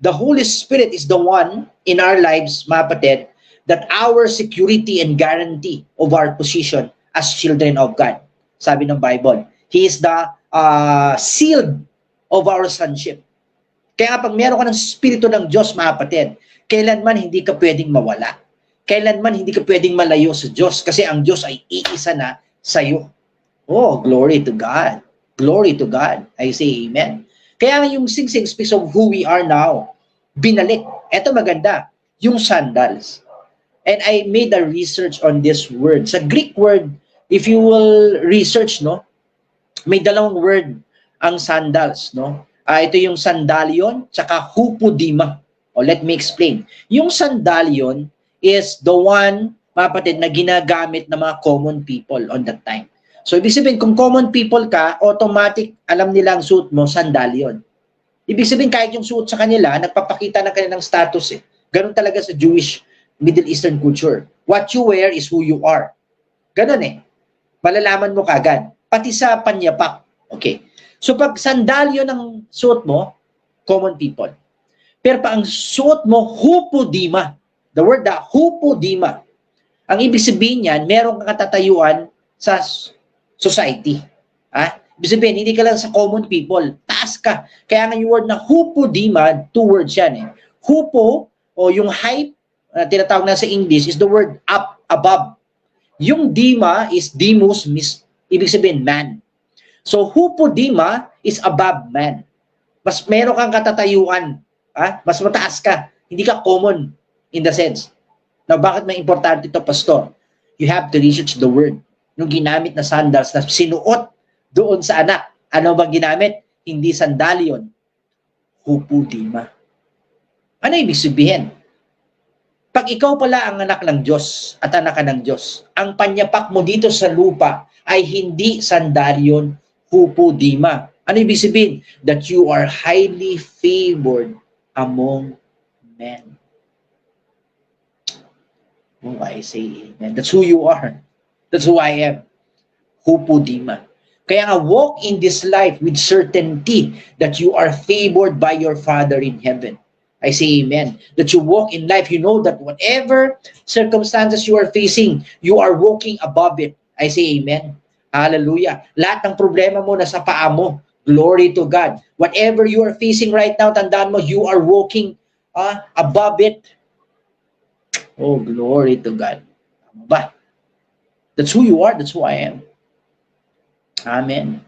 The Holy Spirit is the one in our lives, mga kapatid, that our security and guarantee of our position as children of God. Sabi ng Bible, He is the seal of our sonship. Kaya pag meron ka ng Espiritu ng Diyos, mga kapatid, kailanman hindi ka pwedeng mawala. Kailanman hindi ka pwedeng malayo sa Diyos kasi ang Diyos ay iisa na sa iyo. Oh, glory to God. Glory to God. I say amen. Kaya yung sing-sing speaks of who we are now. Binalik. Eto maganda. Yung sandals. And I made a research on this word. Sa Greek word, if you will research, may dalawang word ang sandals, Ito yung sandalion, tsaka hupodima. O let me explain. Yung sandalyon is the one, mga kapatid, na ginagamit ng mga common people on that time. So, ibig sabihin, kung common people ka, automatic, alam nila ang suit mo, sandalyon. Ibig sabihin, kahit yung suot sa kanila, nagpapakita ng kanilang status eh. Ganun talaga sa Jewish Middle Eastern culture. What you wear is who you are. Ganun eh. Malalaman mo kagad. Pati sa panyapak. Okay. So pag sandalyo ng suot mo, common people. Pero pa ang suot mo, hupodima. The word da, hupodima. Ang ibig sabihin niyan, merong katatayuan sa society. Ha? Ibig sabihin, hindi ka lang sa common people. Taas ka. Kaya nga yung word na hupodima, two words yan eh. Hupo, o yung height, tinatawag na sa English, is the word up, above. Yung dima is demos, ibig sabihin man. So, hupodima is above man. Mas meron kang katatayuan. Ha? Mas mataas ka. Hindi ka common in the sense. Now, bakit may importante ito, Pastor? You have to research the word. Yung ginamit na sandals na sinuot doon sa anak. Ano bang ginamit? Hindi sandalyon. Hupodima. Ano ibig sabihin? Pag ikaw pala ang anak ng Diyos at anak ka ng Diyos, ang panyapak mo dito sa lupa ay hindi sandalyon, hupodima. Ano ibig sabihin? That you are highly favored among men. Oh, I say amen. That's who you are. That's who I am. Hupodima. Kaya nga, walk in this life with certainty that you are favored by your Father in heaven. I say amen. That you walk in life, you know that whatever circumstances you are facing, you are walking above it. I say amen. Hallelujah. Lahat ng problema mo nasa paa mo. Glory to God. Whatever you are facing right now, tandaan mo, you are walking above it. Oh, glory to God. Tama ba? That's who you are. That's who I am. Amen.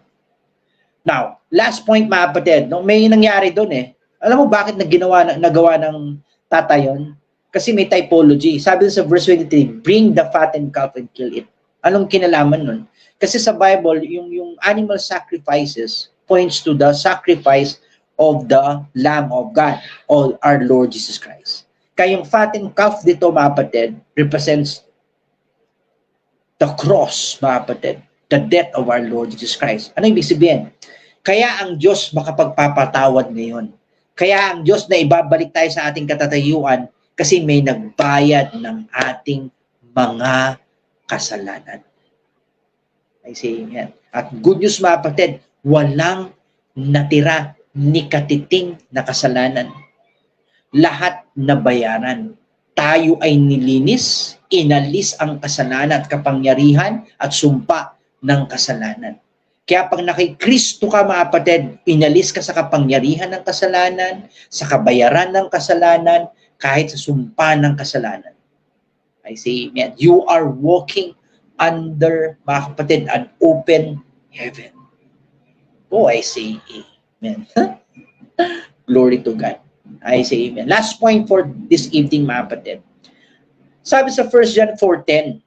Now, last point, mga kapatid, no, may nangyari doon eh. Alam mo bakit nagawa ng tatay yun? Kasi may typology. Sabi sa verse 23, bring the fattened calf and kill it. Anong kinalaman nun? Kasi sa Bible, yung animal sacrifices points to the sacrifice of the Lamb of God, or our Lord Jesus Christ. Kaya yung fattened calf dito, mga kapatid, represents the cross, mga kapatid, the death of our Lord Jesus Christ. Ano ibig sabihin? Kaya ang Diyos makapagpapatawad ngayon. Kaya ang Diyos na ibabalik tayo sa ating katatayuan kasi may nagbayad ng ating mga kasalanan. I say amen. At good news, mga kapatid, walang natira ni katiting na kasalanan. Lahat nabayaran. Tayo ay nilinis, inalis ang kasalanan at kapangyarihan at sumpa ng kasalanan. Kaya pag nakay Kristo ka, mga kapatid, inalis ka sa kapangyarihan ng kasalanan, sa kabayaran ng kasalanan, kahit sa sumpa ng kasalanan. I say amen. You are walking under, mga kapatid, an open heaven. Oh, I say amen. Glory to God. I say amen. Last point for this evening, mga kapatid. Sabi sa 1 John 4:10,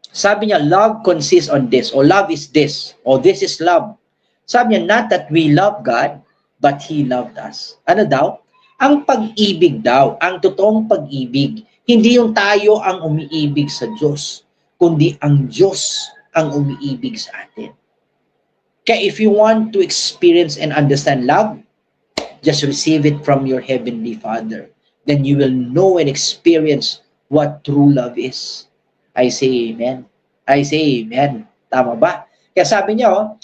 sabi niya, love consists on this, or love is this, or this is love. Sabi niya, not that we love God, but He loved us. Ano daw? Ang pag-ibig daw, ang totoong pag-ibig, hindi yung tayo ang umiibig sa Diyos, kundi ang Diyos ang umiibig sa atin. Kaya if you want to experience and understand love, just receive it from your Heavenly Father. Then you will know and experience what true love is. I say amen. I say amen. Tama ba? Kaya sabi niya,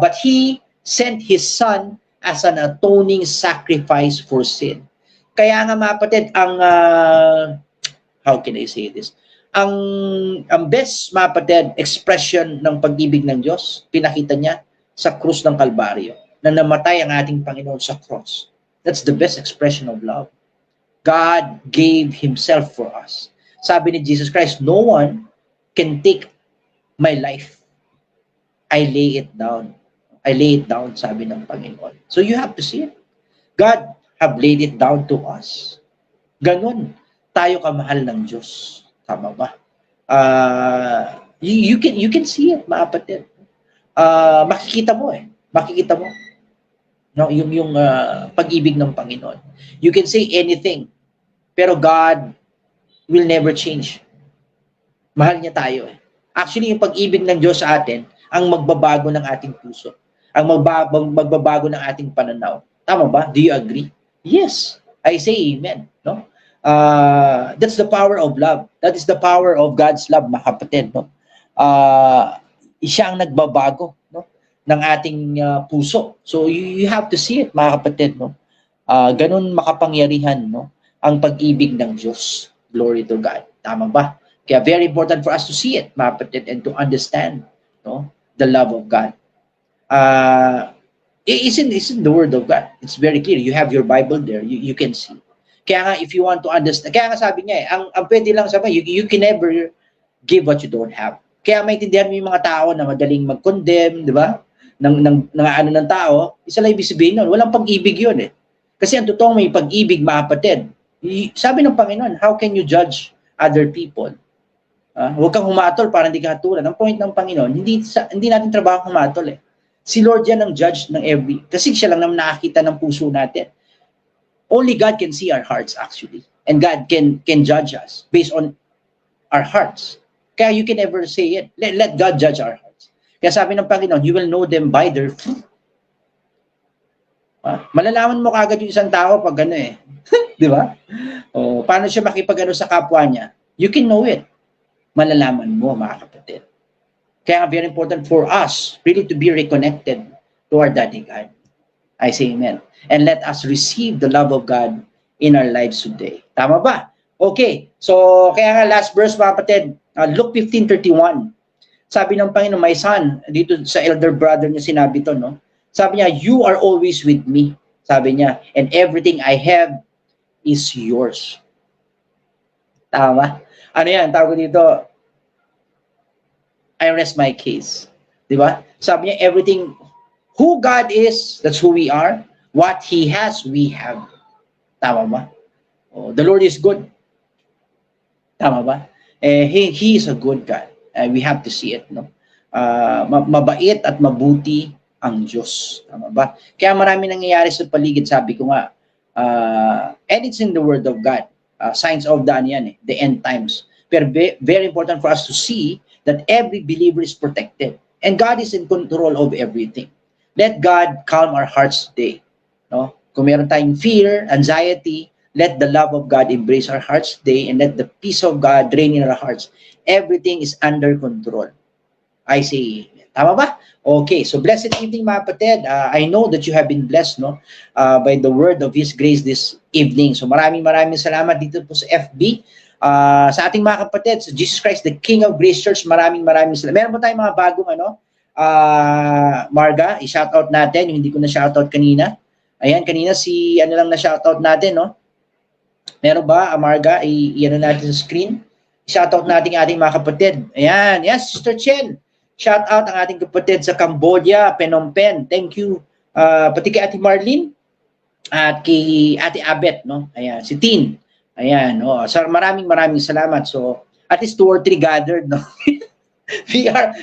but He sent His Son as an atoning sacrifice for sin. Kaya nga, mga kapatid, ang, how can I say this? Ang best, mga kapatid, expression ng pag-ibig ng Diyos, pinakita niya sa krus ng Kalbaryo, na namatay ang ating Panginoon sa cross. That's the best expression of love. God gave Himself for us. Sabi ni Jesus Christ, no one can take my life. I lay it down. I lay it down, sabi ng Panginoon. So you have to see it. God have laid it down to us. Ganon, tayo kamahal ng Diyos. Tama ba? You can see it, mga kapatid. Makikita mo eh. Makikita mo. No, yung pag-ibig ng Panginoon. You can say anything, pero God will never change. Mahal niya tayo eh. Actually, yung pag-ibig ng Diyos sa atin, ang magbabago ng ating puso. Ang magbabago ng ating pananaw. Tama ba? Do you agree? Yes. I say amen. No? That's the power of love. That is the power of God's love, mga kapatid. No? Siya ang nagbabago, no? Ng ating puso. So you have to see it, mga kapatid. No? Ganun makapangyarihan, no? Ang pag-ibig ng Diyos. Glory to God. Tama ba? Kaya very important for us to see it, mga kapatid, and to understand, no, the love of God. It's in the Word of God. It's very clear. You have your Bible there. You can see. Kaya nga, if you want to understand, kaya nga sabi niya eh, ang pwede lang sabi, you can never give what you don't have. Kaya maintindihan mo yung mga tao na madaling mag-condemn, di ba? Ng tao, isa lang ibig sabihin nun. Walang pag-ibig yun eh. Kasi ang totoong may pag-ibig, mga kapatid. Sabi ng Panginoon, how can you judge other people? Huwag kang humatol para hindi ka hatulan. Ang point ng Panginoon, hindi natin trabaho humatol eh. Si Lord yan ang judge ng every, kasi siya lang naman nakakita ng puso natin. Only God can see our hearts actually. And God can judge us based on our hearts. Kaya you can never say it. Let God judge our hearts. Kaya sabi ng Panginoon, you will know them by their fruit. Malalaman mo kagad yung isang tao pag ano eh. Di ba? Paano siya makipag-ano sa kapwa niya? You can know it. Malalaman mo, mga kapatid. Kaya very important for us really to be reconnected to our Daddy God. I say amen. And let us receive the love of God in our lives today. Tama ba? Okay. So, kaya nga last verse, mga kapatid, Luke 15:31. Sabi ng Panginoon, my son, dito sa elder brother niya sinabi to, no? Sabi niya, you are always with me. Sabi niya, and everything I have is yours. Tama? Ano yan? Tawag dito, I rest my case. Di ba? Sabi niya, everything, who God is, that's who we are. What He has, we have. Tama ba? The Lord is good. Tama ba? He is a good God. We have to see it. No? Mabait at mabuti ang Diyos. Tama ba? Kaya marami nangyayari sa paligid, sabi ko nga, and it's in the Word of God. Signs of the end times. Pero very important for us to see that every believer is protected. And God is in control of everything. Let God calm our hearts today. No? Kung meron tayong fear, anxiety, let the love of God embrace our hearts today and let the peace of God reign in our hearts. Everything is under control. I say, tama ba? Okay, so blessed evening, mga kapatid. I know that you have been blessed, no, by the word of His grace this evening. So maraming salamat dito po sa FB. Sa ating mga kapatid, sa Jesus Christ, the King of Grace Church, maraming salamat. Meron po tayong mga bagong Marga, i-shoutout natin, yung hindi ko na shoutout kanina. Ayan, kanina si, lang na shoutout natin, no? Meron ba, Marga, i-ano natin sa screen? Shoutout natin ating mga kapatid. Ayan, yes, Sister Chen. Shoutout ang ating kapatid sa Cambodia, Phnom Penh. Thank you. Pati kay Ate Marlene at kay Ate Abet, no? Ayan, si Tin. Ayan, so maraming salamat. So, at least 2 or 3 gathered, no? we are.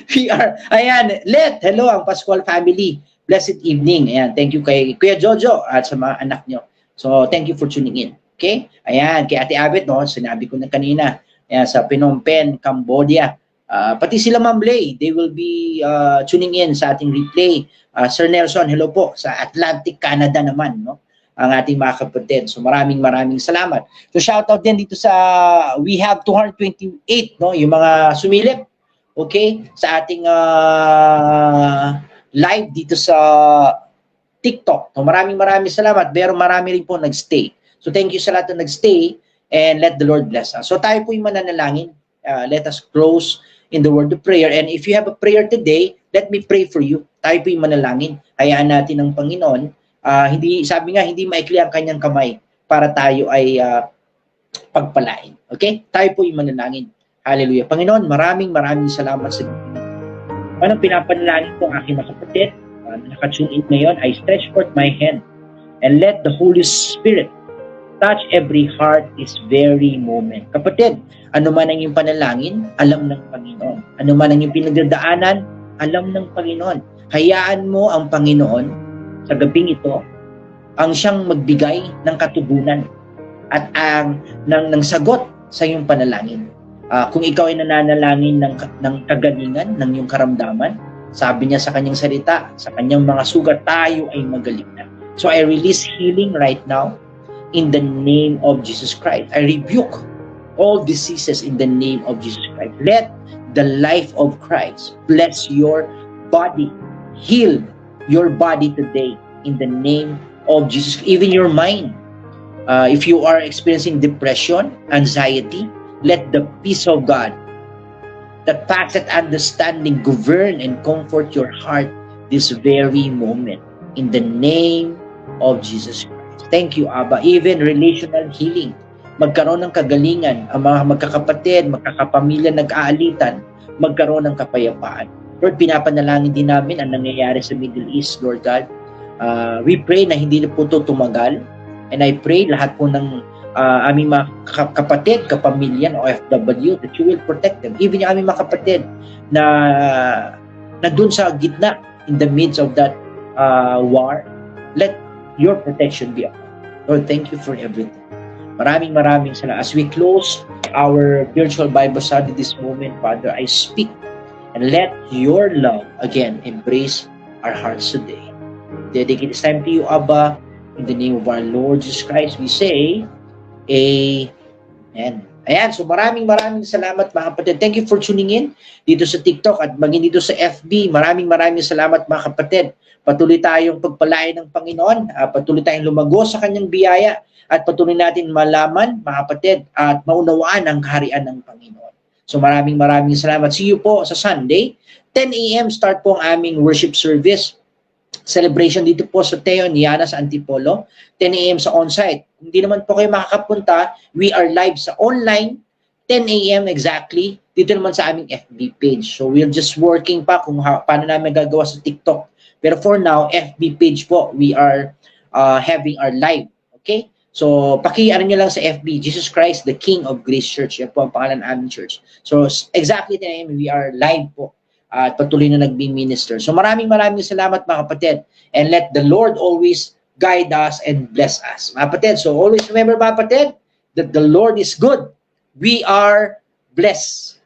Ayan, hello ang Pascual family. Blessed evening. Ayan, thank you kay Kuya Jojo at sa mga anak nyo. So, thank you for tuning in. Okay? Ayan, kay Ate Abet, no? Sinabi ko na kanina. Ayan, sa Phnom Penh, Cambodia. Pati sila Ma'am Lay, they will be tuning in sa ating replay. Sir Nelson, hello po sa Atlantic, Canada naman, no? Ang ating mga kapatid. So maraming salamat. So shoutout din dito sa we have 228, no? Yung mga sumilip, okay? Sa ating live dito sa TikTok. So maraming salamat. Pero marami rin po nagstay. So thank you sa lahat na nagstay and let the Lord bless us. So tayo po yung mananalangin. Let us close in the word of prayer. And if you have a prayer today, let me pray for you. Tayo po yung manalangin. Hayaan natin ng Panginoon. Sabi nga, hindi maikli ang kanyang kamay para tayo ay pagpalain. Okay? Tayo po yung manalangin. Hallelujah. Panginoon, maraming salamat sa inyo. Anong pinapanalangin ko ang aking mga kapatid? Nakatune in ngayon, I stretch forth my hand and let the Holy Spirit touch every heart this very moment. Kapatid, ano man ang iyong panalangin, alam ng Panginoon. Ano man ang iyong pinagdadaanan, alam ng Panginoon. Hayaan mo ang Panginoon sa gabing ito, ang siyang magbigay ng katugunan at ng sagot sa iyong panalangin. Kung ikaw ay nananalangin ng kagalingan ng iyong karamdaman, sabi niya sa kanyang salita, sa kanyang mga sugat, tayo ay magaling na. So I release healing right now in the name of Jesus Christ. I rebuke all diseases in the name of Jesus Christ. Let the life of Christ bless your body. Heal your body today in the name of Jesus. Even your mind. If you are experiencing depression, anxiety, let the peace of God that passeth understanding govern and comfort your heart this very moment in the name of Jesus Christ. Thank you, Abba. Even relational healing, magkaroon ng kagalingan, ang mga magkakapatid, magkakapamilya nag-aalitan, magkaroon ng kapayapaan. Lord, pinapanalangin din namin ang nangyayari sa Middle East, Lord God. We pray na hindi na po ito tumagal. And I pray lahat po ng aming mga kapatid, kapamilya, OFW, that you will protect them. Even yung aming mga kapatid na dun sa gitna, in the midst of that war, let your protection be upon. Lord, thank you for everything. Maraming salamat. As we close our virtual Bible study this moment, Father, I speak and let your love again embrace our hearts today. Dedicate this time to you, Abba. In the name of our Lord Jesus Christ, we say, Amen. Ayan, so maraming salamat mga kapatid. Thank you for tuning in dito sa TikTok at maging dito sa FB. Maraming salamat mga kapatid. Patuloy tayong pagpalain ng Panginoon. Patuloy tayong lumago sa kanyang biyaya at patuloy natin malaman mga kapatid at maunawaan ang kaharian ng Panginoon. So maraming salamat. See you po sa Sunday. 10 a.m. start po ang aming worship service. Celebration dito po sa Teo Niana sa Antipolo. 10 a.m. sa on-site. Kung hindi naman po kayo makakapunta, we are live sa online, 10 a.m. exactly, dito naman sa aming FB page. So we're just working pa kung paano namin gagawa sa TikTok. Pero for now, FB page po, we are having our live. Okay? So, paki-ano nyo lang sa FB, Jesus Christ, the King of Grace Church. Yan po ang pangalan ng aming church. So, exactly 10 a.m. we are live po. At patuloy na nag-minister. So, maraming salamat mga kapatid. And let the Lord always guide us and bless us. Mga kapatid, so always remember mga kapatid, that the Lord is good. We are blessed.